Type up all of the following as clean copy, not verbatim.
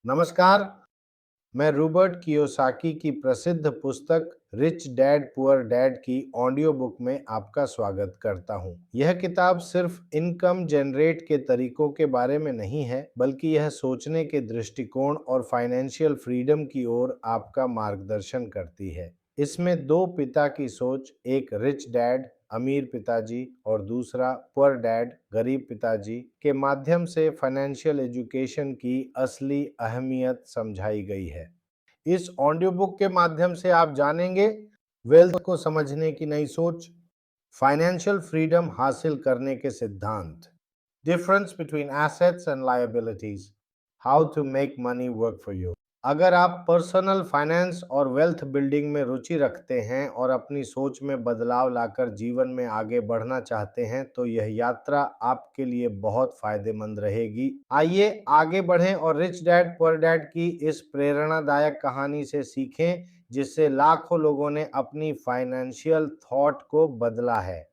नमस्कार। मैं Robert Kiyosaki की प्रसिद्ध पुस्तक रिच डैड पुअर डैड की ऑडियो बुक में आपका स्वागत करता हूं। यह किताब सिर्फ इनकम जनरेट के तरीकों के बारे में नहीं है, बल्कि यह सोचने के दृष्टिकोण और फाइनेंशियल फ्रीडम की ओर आपका मार्गदर्शन करती है। इसमें दो पिता की सोच, एक रिच डैड अमीर पिताजी और दूसरा पुअर डैड गरीब पिताजी, के माध्यम से फाइनेंशियल एजुकेशन की असली अहमियत समझाई गई है। इस ऑडियो बुक के माध्यम से आप जानेंगे वेल्थ को समझने की नई सोच, फाइनेंशियल फ्रीडम हासिल करने के सिद्धांत, difference between assets and liabilities, how to make money work for you. अगर आप पर्सनल फाइनेंस और वेल्थ बिल्डिंग में रुचि रखते हैं और अपनी सोच में बदलाव लाकर जीवन में आगे बढ़ना चाहते हैं, तो यह यात्रा आपके लिए बहुत फायदेमंद रहेगी। आइए आगे बढ़ें और रिच डैड पुअर डैड की इस प्रेरणादायक कहानी से सीखें, जिससे लाखों लोगों ने अपनी फाइनेंशियल थॉट को बदला है।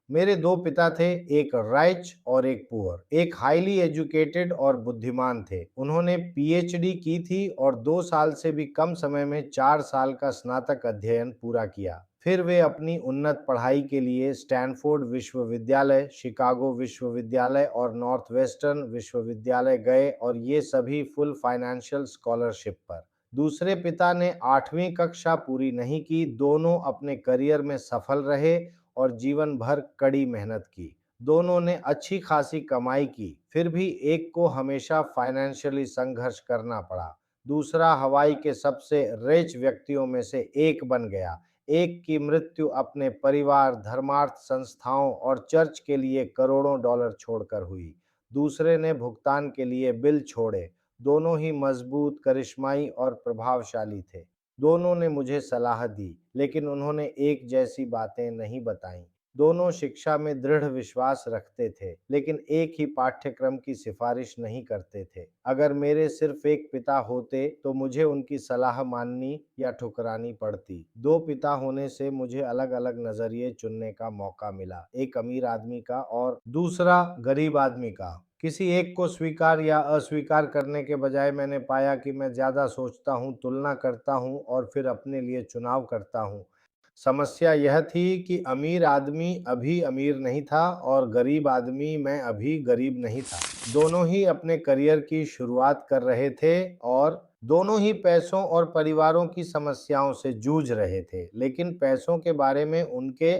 मेरे दो पिता थे, एक रिच और एक पुअर। एक हाईली एजुकेटेड और बुद्धिमान थे। उन्होंने पीएचडी की थी और 2 साल से भी कम समय में 4 साल का स्नातक अध्ययन पूरा किया। फिर वे अपनी उन्नत पढ़ाई के लिए स्टैनफोर्ड विश्वविद्यालय, शिकागो विश्वविद्यालय और नॉर्थ वेस्टर्न विश्वविद्यालय गए, और ये सभी फुल फाइनेंशियल स्कॉलरशिप पर। दूसरे पिता ने 8वीं कक्षा पूरी नहीं की। दोनों अपने करियर में सफल रहे और जीवन भर कड़ी मेहनत की। दोनों ने अच्छी खासी कमाई की, फिर भी एक को हमेशा फाइनेंशियली संघर्ष करना पड़ा। दूसरा हवाई के सबसे रिच व्यक्तियों में से एक बन गया। एक की मृत्यु अपने परिवार, धर्मार्थ संस्थाओं और चर्च के लिए करोड़ों डॉलर छोड़कर हुई। दूसरे ने भुगतान के लिए बिल छोड़े। दोनों ही मजबूत, करिश्माई और प्रभावशाली थे। दोनों ने मुझे सलाह दी, लेकिन उन्होंने एक जैसी बातें नहीं बताईं। दोनों शिक्षा में दृढ़ विश्वास रखते थे, लेकिन एक ही पाठ्यक्रम की सिफारिश नहीं करते थे। अगर मेरे सिर्फ एक पिता होते तो मुझे उनकी सलाह माननी या ठुकरानी पड़ती। दो पिता होने से मुझे अलग अलग नजरिए चुनने का मौका मिला, एक अमीर आदमी का और दूसरा गरीब आदमी का। किसी एक को स्वीकार या अस्वीकार करने के बजाय मैंने पाया कि मैं ज्यादा सोचता हूँ, तुलना करता हूँ और फिर अपने लिए चुनाव करता हूँ। समस्या यह थी कि अमीर आदमी अभी अमीर नहीं था और गरीब आदमी मैं अभी गरीब नहीं था। दोनों ही अपने करियर की शुरुआत कर रहे थे और दोनों ही पैसों और परिवारों की समस्याओं से जूझ रहे थे, लेकिन पैसों के बारे में उनके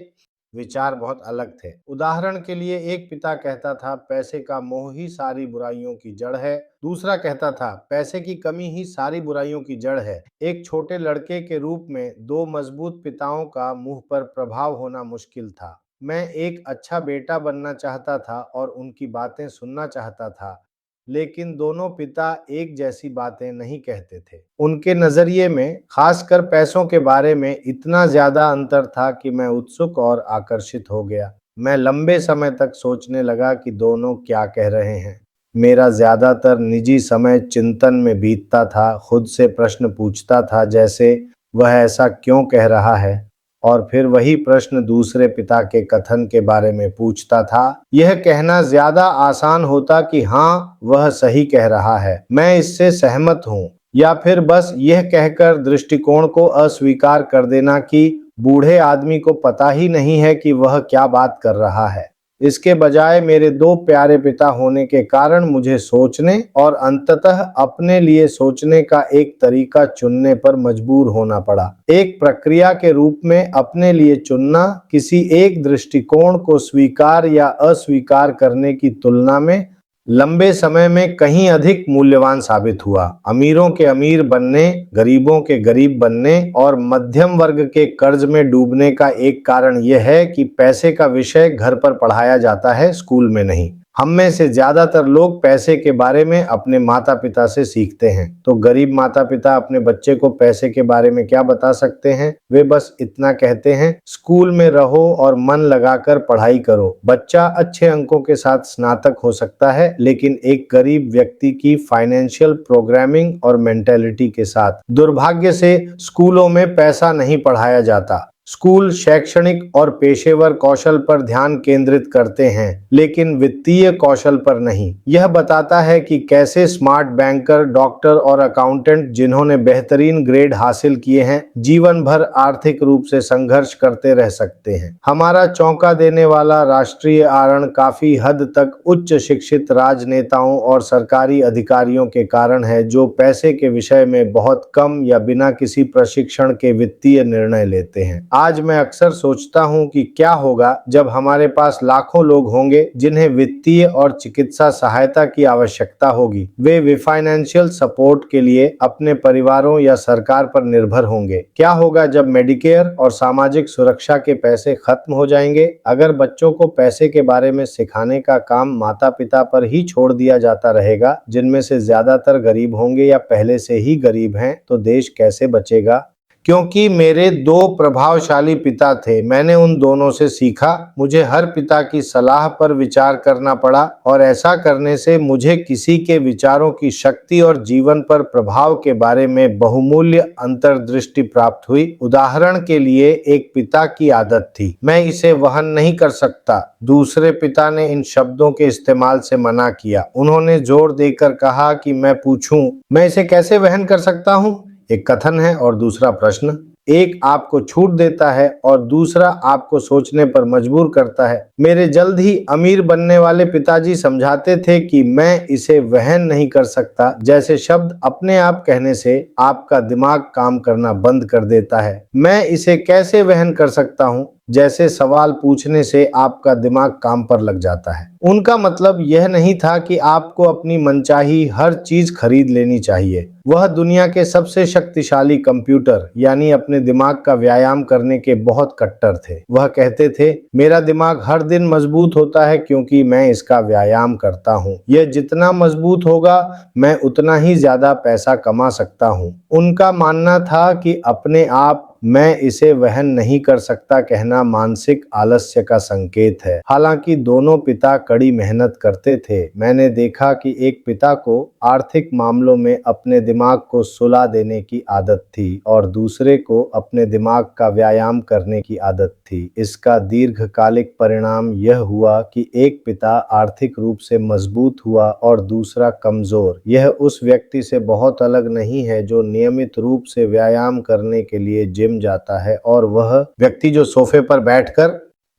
विचार बहुत अलग थे। उदाहरण के लिए, एक पिता कहता था पैसे का मोह ही सारी बुराइयों की जड़ है। दूसरा कहता था पैसे की कमी ही सारी बुराइयों की जड़ है। एक छोटे लड़के के रूप में दो मजबूत पिताओं का मुंह पर प्रभाव होना मुश्किल था। मैं एक अच्छा बेटा बनना चाहता था और उनकी बातें सुनना चाहता था, लेकिन दोनों पिता एक जैसी बातें नहीं कहते थे। उनके नजरिए में, खासकर पैसों के बारे में, इतना ज्यादा अंतर था कि मैं उत्सुक और आकर्षित हो गया। मैं लंबे समय तक सोचने लगा कि दोनों क्या कह रहे हैं। मेरा ज्यादातर निजी समय चिंतन में बीतता था। खुद से प्रश्न पूछता था, जैसे वह ऐसा क्यों कह रहा है, और फिर वही प्रश्न दूसरे पिता के कथन के बारे में पूछता था। यह कहना ज्यादा आसान होता कि हाँ, वह सही कह रहा है, मैं इससे सहमत हूँ, या फिर बस यह कहकर दृष्टिकोण को अस्वीकार कर देना कि बूढ़े आदमी को पता ही नहीं है कि वह क्या बात कर रहा है। इसके बजाय मेरे दो प्यारे पिता होने के कारण मुझे सोचने और अंततः अपने लिए सोचने का एक तरीका चुनने पर मजबूर होना पड़ा। एक प्रक्रिया के रूप में अपने लिए चुनना किसी एक दृष्टिकोण को स्वीकार या अस्वीकार करने की तुलना में लंबे समय में कहीं अधिक मूल्यवान साबित हुआ। अमीरों के अमीर बनने, गरीबों के गरीब बनने और मध्यम वर्ग के कर्ज में डूबने का एक कारण यह है कि पैसे का विषय घर पर पढ़ाया जाता है, स्कूल में नहीं। हम में से ज्यादातर लोग पैसे के बारे में अपने माता पिता से सीखते हैं, तो गरीब माता पिता अपने बच्चे को पैसे के बारे में क्या बता सकते हैं? वे बस इतना कहते हैं, स्कूल में रहो और मन लगाकर पढ़ाई करो। बच्चा अच्छे अंकों के साथ स्नातक हो सकता है, लेकिन एक गरीब व्यक्ति की फाइनेंशियल प्रोग्रामिंग और मेंटेलिटी के साथ। दुर्भाग्य से स्कूलों में पैसा नहीं पढ़ाया जाता। स्कूल शैक्षणिक और पेशेवर कौशल पर ध्यान केंद्रित करते हैं, लेकिन वित्तीय कौशल पर नहीं। यह बताता है कि कैसे स्मार्ट बैंकर, डॉक्टर और अकाउंटेंट जिन्होंने बेहतरीन ग्रेड हासिल किए हैं, जीवन भर आर्थिक रूप से संघर्ष करते रह सकते हैं। हमारा चौंका देने वाला राष्ट्रीय आरण काफी हद तक उच्च शिक्षित राजनेताओं और सरकारी अधिकारियों के कारण है, जो पैसे के विषय में बहुत कम या बिना किसी प्रशिक्षण के वित्तीय निर्णय लेते हैं। आज मैं अक्सर सोचता हूं कि क्या होगा जब हमारे पास लाखों लोग होंगे जिन्हें वित्तीय और चिकित्सा सहायता की आवश्यकता होगी। वे फाइनेंशियल सपोर्ट के लिए अपने परिवारों या सरकार पर निर्भर होंगे। क्या होगा जब मेडिकेयर और सामाजिक सुरक्षा के पैसे खत्म हो जाएंगे? अगर बच्चों को पैसे के बारे में सिखाने का काम माता पिता पर ही छोड़ दिया जाता रहेगा, जिनमें से ज्यादातर गरीब होंगे या पहले से ही गरीब हैं, तो देश कैसे बचेगा? क्योंकि मेरे दो प्रभावशाली पिता थे, मैंने उन दोनों से सीखा। मुझे हर पिता की सलाह पर विचार करना पड़ा और ऐसा करने से मुझे किसी के विचारों की शक्ति और जीवन पर प्रभाव के बारे में बहुमूल्य अंतर्दृष्टि प्राप्त हुई। उदाहरण के लिए, एक पिता की आदत थी, मैं इसे वहन नहीं कर सकता। दूसरे पिता ने इन शब्दों के इस्तेमाल से मना किया। उन्होंने जोर देकर कहा कि मैं पूछूं, मैं इसे कैसे वहन कर सकता हूं? एक कथन है और दूसरा प्रश्न। एक आपको छूट देता है और दूसरा आपको सोचने पर मजबूर करता है। मेरे जल्द ही अमीर बनने वाले पिताजी समझाते थे कि मैं इसे वहन नहीं कर सकता जैसे शब्द अपने आप कहने से आपका दिमाग काम करना बंद कर देता है। मैं इसे कैसे वहन कर सकता हूँ जैसे सवाल पूछने से आपका दिमाग काम पर लग जाता है। उनका मतलब यह नहीं था कि आपको अपनी मनचाही हर चीज खरीद लेनी चाहिए। वह दुनिया के सबसे शक्तिशाली कंप्यूटर यानी अपने दिमाग का व्यायाम करने के बहुत कट्टर थे। वह कहते थे, मेरा दिमाग हर दिन मजबूत होता है क्योंकि मैं इसका व्यायाम करता हूँ। यह जितना मजबूत होगा, मैं उतना ही ज्यादा पैसा कमा सकता हूँ। उनका मानना था कि अपने आप मैं इसे वहन नहीं कर सकता कहना मानसिक आलस्य का संकेत है। हालांकि दोनों पिता कड़ी मेहनत करते थे। मैंने देखा कि एक पिता को आर्थिक मामलों में अपने दिमाग को सुला देने की आदत थी और दूसरे को अपने दिमाग का व्यायाम करने की आदत थी। इसका दीर्घकालिक परिणाम यह हुआ कि एक पिता आर्थिक रूप से मजबूत हुआ और दूसरा कमजोर। यह उस व्यक्ति से बहुत अलग नहीं है जो नियमित रूप से व्यायाम करने के लिए जिम जाता है और वह व्यक्ति जो सोफे पर बैठकर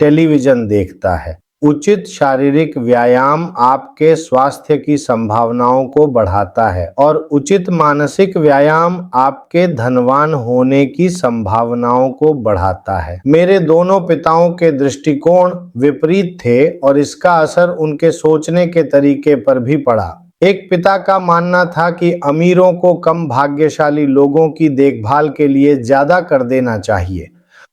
टेलीविजन देखता है। उचित शारीरिक व्यायाम आपके स्वास्थ्य की संभावनाओं को बढ़ाता है और उचित मानसिक व्यायाम आपके धनवान होने की संभावनाओं को बढ़ाता है। मेरे दोनों पिताओं के दृष्टिकोण विपरीत थे और इसका असर उनके सोचने के तरीके पर भी पड़ा। एक पिता का मानना था कि अमीरों को कम भाग्यशाली लोगों की देखभाल के लिए ज्यादा कर देना चाहिए।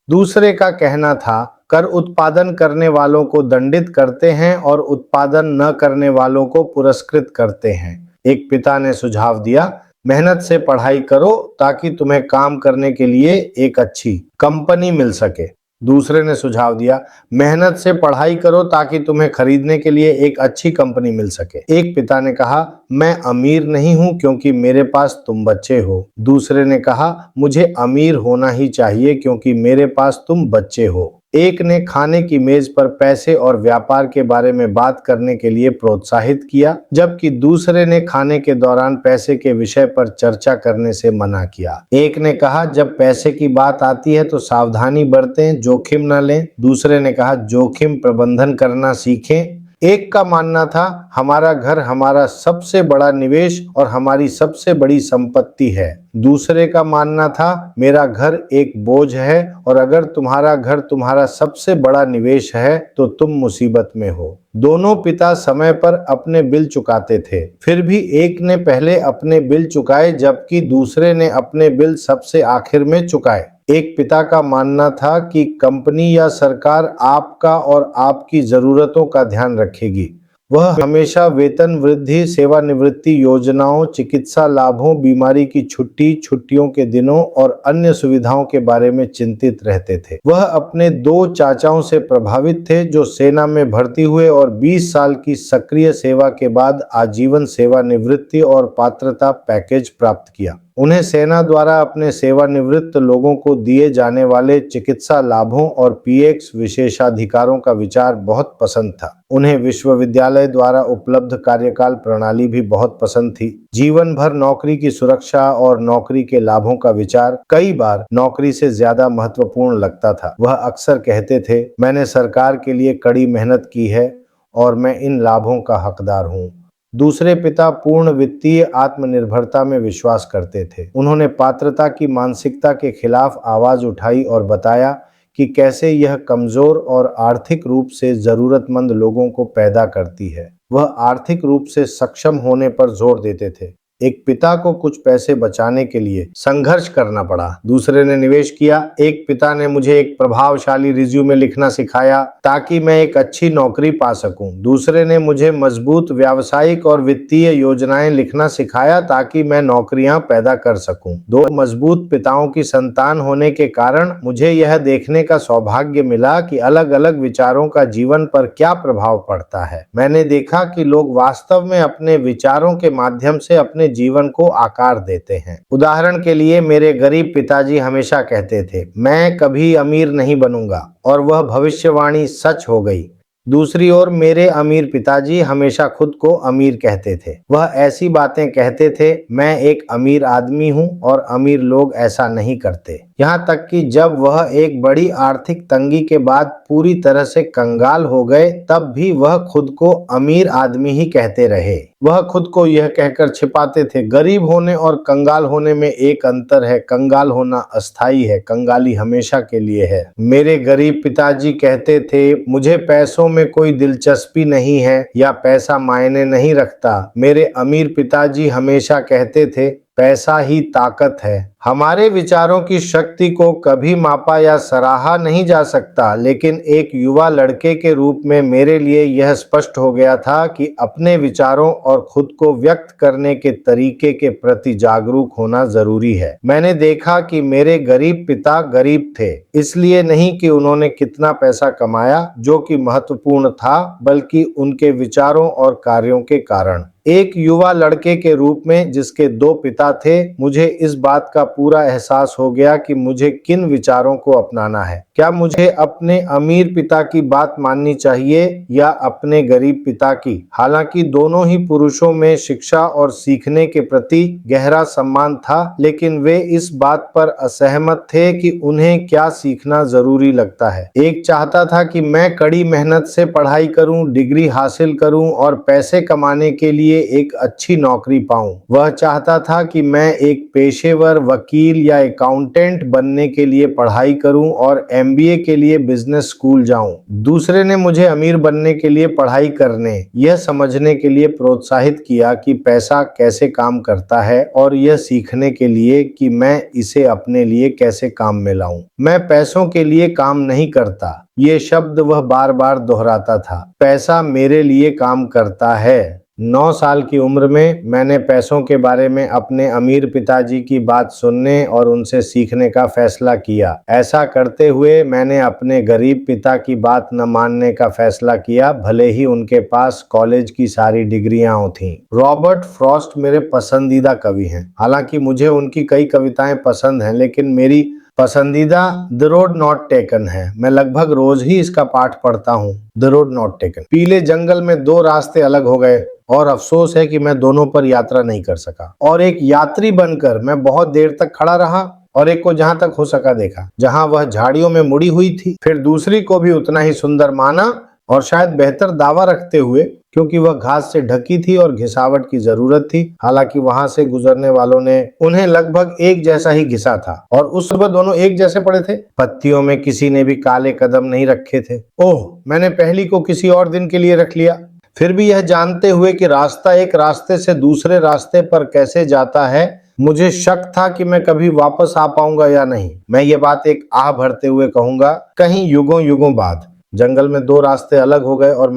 दूसरे का कहना था, कर उत्पादन करने वालों को दंडित करते हैं और उत्पादन न करने वालों को पुरस्कृत करते हैं। एक पिता ने सुझाव दिया, मेहनत से पढ़ाई करो ताकि तुम्हें काम करने के लिए एक अच्छी कंपनी मिल सके। दूसरे ने सुझाव दिया, मेहनत से पढ़ाई करो ताकि तुम्हें खरीदने के लिए एक अच्छी कंपनी मिल सके। एक पिता ने कहा, मैं अमीर नहीं हूं क्योंकि मेरे पास तुम बच्चे हो। दूसरे ने कहा, मुझे अमीर होना ही चाहिए क्योंकि मेरे पास तुम बच्चे हो। एक ने खाने की मेज पर पैसे और व्यापार के बारे में बात करने के लिए प्रोत्साहित किया, जबकि दूसरे ने खाने के दौरान पैसे के विषय पर चर्चा करने से मना किया। एक ने कहा, जब पैसे की बात आती है तो सावधानी बरतें, जोखिम न लें। दूसरे ने कहा, जोखिम प्रबंधन करना सीखें। एक का मानना था, हमारा घर हमारा सबसे बड़ा निवेश और हमारी सबसे बड़ी संपत्ति है। दूसरे का मानना था, मेरा घर एक बोझ है और अगर तुम्हारा घर तुम्हारा सबसे बड़ा निवेश है तो तुम मुसीबत में हो। दोनों पिता समय पर अपने बिल चुकाते थे, फिर भी एक ने पहले अपने बिल चुकाए जबकि दूसरे ने अपने बिल सबसे आखिर में चुकाए। एक पिता का मानना था कि कंपनी या सरकार आपका और आपकी जरूरतों का ध्यान रखेगी। वह हमेशा वेतन वृद्धि, सेवानिवृत्ति योजनाओं, चिकित्सा लाभों, बीमारी की छुट्टी, छुट्टियों के दिनों और अन्य सुविधाओं के बारे में चिंतित रहते थे। वह अपने दो चाचाओं से प्रभावित थे जो सेना में भर्ती हुए और 20 साल की सक्रिय सेवा के बाद आजीवन सेवानिवृत्ति और पात्रता पैकेज प्राप्त किया। उन्हें सेना द्वारा अपने सेवानिवृत्त लोगों को दिए जाने वाले चिकित्सा लाभों और पीएक्स विशेषाधिकारों का विचार बहुत पसंद था। उन्हें विश्वविद्यालय द्वारा उपलब्ध कार्यकाल प्रणाली भी बहुत पसंद थी। जीवन भर नौकरी की सुरक्षा और नौकरी के लाभों का विचार कई बार नौकरी से ज्यादा महत्वपूर्ण लगता था। वह अक्सर कहते थे, मैंने सरकार के लिए कड़ी मेहनत की है और मैं इन लाभों का हकदार हूँ। दूसरे पिता पूर्ण वित्तीय आत्मनिर्भरता में विश्वास करते थे। उन्होंने पात्रता की मानसिकता के खिलाफ आवाज उठाई और बताया कि कैसे यह कमजोर और आर्थिक रूप से जरूरतमंद लोगों को पैदा करती है। वह आर्थिक रूप से सक्षम होने पर जोर देते थे। एक पिता को कुछ पैसे बचाने के लिए संघर्ष करना पड़ा। दूसरे ने निवेश किया। एक पिता ने मुझे एक प्रभावशाली रिज्यूमे लिखना सिखाया ताकि मैं एक अच्छी नौकरी पा सकूं। दूसरे ने मुझे मजबूत व्यावसायिक और वित्तीय योजनाएं लिखना सिखाया ताकि मैं नौकरियां पैदा कर सकूं। दो मजबूत पिताओं की संतान होने के कारण मुझे यह देखने का सौभाग्य मिला कि अलग अलग विचारों का जीवन पर क्या प्रभाव पड़ता है। मैंने देखा कि लोग वास्तव में अपने विचारों के माध्यम से अपने जीवन को आकार देते हैं। उदाहरण के लिए मेरे गरीब पिताजी हमेशा कहते थे, मैं कभी अमीर नहीं बनूंगा, और वह भविष्यवाणी सच हो गई। दूसरी ओर मेरे अमीर पिताजी हमेशा खुद को अमीर कहते थे। वह ऐसी बातें कहते थे, मैं एक अमीर आदमी हूं और अमीर लोग ऐसा नहीं करते। यहाँ तक कि जब वह एक बड़ी आर्थिक तंगी के बाद पूरी तरह से कंगाल हो गए, तब भी वह खुद को अमीर आदमी ही कहते रहे। वह खुद को यह कहकर छिपाते थे, गरीब होने और कंगाल होने में एक अंतर है। कंगाल होना अस्थायी है, कंगाली हमेशा के लिए है। मेरे गरीब पिताजी कहते थे, मुझे पैसों में कोई दिलचस्पी नहीं है या पैसा मायने नहीं रखता। मेरे अमीर पिताजी हमेशा कहते थे, पैसा ही ताकत है। हमारे विचारों की शक्ति को कभी मापा या सराहा नहीं जा सकता, लेकिन एक युवा लड़के के रूप में मेरे लिए यह स्पष्ट हो गया था कि अपने विचारों और खुद को व्यक्त करने के तरीके के प्रति जागरूक होना जरूरी है। मैंने देखा कि मेरे गरीब पिता गरीब थे, इसलिए नहीं कि उन्होंने कितना पैसा कमाया, जो कि महत्वपूर्ण था, बल्कि उनके विचारों और कार्यों के कारण। एक युवा लड़के के रूप में जिसके दो पिता थे, मुझे इस बात का पूरा एहसास हो गया कि मुझे किन विचारों को अपनाना है। क्या मुझे अपने अमीर पिता की बात माननी चाहिए या अपने गरीब पिता की? हालांकि दोनों ही पुरुषों में शिक्षा और सीखने के प्रति गहरा सम्मान था, लेकिन वे इस बात पर असहमत थे कि उन्हें क्या सीखना जरूरी लगता है। एक चाहता था कि मैं कड़ी मेहनत से पढ़ाई करूं, डिग्री हासिल करूं और पैसे कमाने के लिए एक अच्छी नौकरी पाऊं। वह चाहता था कि मैं एक पेशेवर वकील या अकाउंटेंट बनने के लिए पढ़ाई करूं और एमबीए के लिए बिजनेस स्कूल जाऊं। दूसरे ने मुझे अमीर बनने के लिए पढ़ाई करने, यह समझने के लिए प्रोत्साहित किया कि पैसा कैसे काम करता है और यह सीखने के लिए कि मैं इसे अपने लिए कैसे काम में लाऊं। मैं पैसों के लिए काम नहीं करता, ये शब्द वह बार बार दोहराता था। पैसा मेरे लिए काम करता है। 9 साल की उम्र में मैंने पैसों के बारे में अपने अमीर पिताजी की बात सुनने और उनसे सीखने का फैसला किया। ऐसा करते हुए मैंने अपने गरीब पिता की बात न मानने का फैसला किया, भले ही उनके पास कॉलेज की सारी डिग्रियां थीं। रॉबर्ट फ्रॉस्ट मेरे पसंदीदा कवि हैं। हालांकि मुझे उनकी कई कविताएं पसंद हैं, लेकिन मेरी पसंदीदा द रोड नॉट टेकन है। मैं लगभग रोज ही इसका पाठ पढ़ता हूँ। The road not taken. पीले जंगल में दो रास्ते अलग हो गए और अफसोस है कि मैं दोनों पर यात्रा नहीं कर सका। और एक यात्री बनकर मैं बहुत देर तक खड़ा रहा और एक को जहां तक हो सका देखा, जहां वह झाड़ियों में मुड़ी हुई थी। फिर दूसरी को भी उतना ही सुंदर माना और शायद बेहतर दावा रखते हुए, क्योंकि वह घास से ढकी थी और घिसावट की जरूरत थी। हालांकि वहां से गुजरने वालों ने उन्हें लगभग एक जैसा ही घिसा था और उस सुबह दोनों एक जैसे पड़े थे। पत्तियों में किसी ने भी काले कदम नहीं रखे थे। ओह, मैंने पहली को किसी और दिन के लिए रख लिया। फिर भी यह जानते हुए कि रास्ता एक रास्ते से दूसरे रास्ते पर कैसे जाता है, मुझे शक था कि मैं कभी वापस आ पाऊंगा या नहीं। मैं ये बात एक आह भरते हुए कहूंगा, कहीं युगों युगों बाद। जंगल में दो रास्ते अलग हो गए और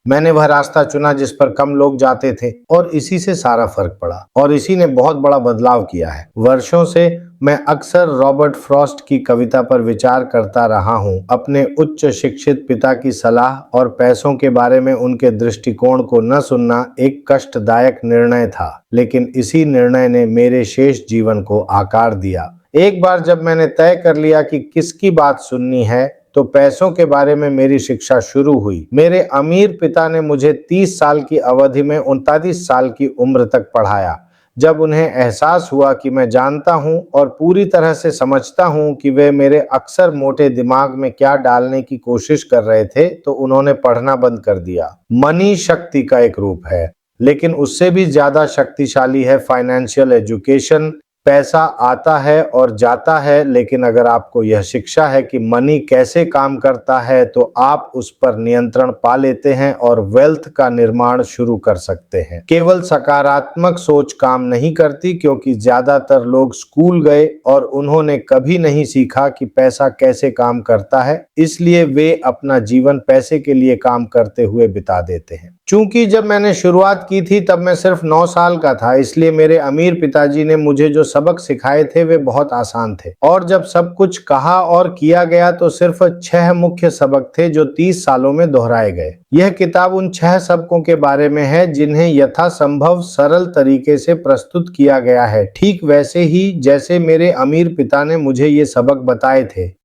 मैंने वह रास्ता चुना जिस पर कम लोग जाते थे, और इसी से सारा फर्क पड़ा और इसी ने बहुत बड़ा बदलाव किया है। वर्षों से मैं अक्सर रॉबर्ट फ्रॉस्ट की कविता पर विचार करता रहा हूँ। अपने उच्च शिक्षित पिता की सलाह और पैसों के बारे में उनके दृष्टिकोण को न सुनना एक कष्टदायक निर्णय था, लेकिन इसी निर्णय ने मेरे शेष जीवन को आकार दिया। एक बार जब मैंने तय कर लिया कि किसकी बात सुननी है, तो पैसों के बारे में मेरी शिक्षा शुरू हुई। मेरे अमीर पिता ने मुझे 30 साल की अवधि में 39 साल की उम्र तक पढ़ाया। जब उन्हें एहसास हुआ कि मैं जानता हूं और पूरी तरह से समझता हूं कि वे मेरे अक्सर मोटे दिमाग में क्या डालने की कोशिश कर रहे थे, तो उन्होंने पढ़ना बंद कर दिया। मनी शक्ति का एक रूप है, लेकिन उससे भी ज्यादा शक्तिशाली है फाइनेंशियल एजुकेशन। पैसा आता है और जाता है, लेकिन अगर आपको यह शिक्षा है कि मनी कैसे काम करता है, तो आप उस पर नियंत्रण पा लेते हैं और वेल्थ का निर्माण शुरू कर सकते हैं। केवल सकारात्मक सोच काम नहीं करती, क्योंकि ज्यादातर लोग स्कूल गए और उन्होंने कभी नहीं सीखा कि पैसा कैसे काम करता है, इसलिए वे अपना जीवन पैसे के लिए काम करते हुए बिता देते हैं। चूंकि जब मैंने शुरुआत की थी तब मैं सिर्फ 9 साल का था, इसलिए मेरे अमीर पिताजी ने मुझे जो सबक सिखाए थे वे बहुत आसान थे, और जब सब कुछ कहा और किया गया तो सिर्फ 6 मुख्य सबक थे जो 30 सालों में दोहराए गए। यह किताब उन 6 सबकों के बारे में है जिन्हें यथासंभव सरल तरीके से प्रस्तुत किया गया है, ठीक वैसे ही जैसे मेरे अमीर पिता ने मुझे ये सबक बताए थे।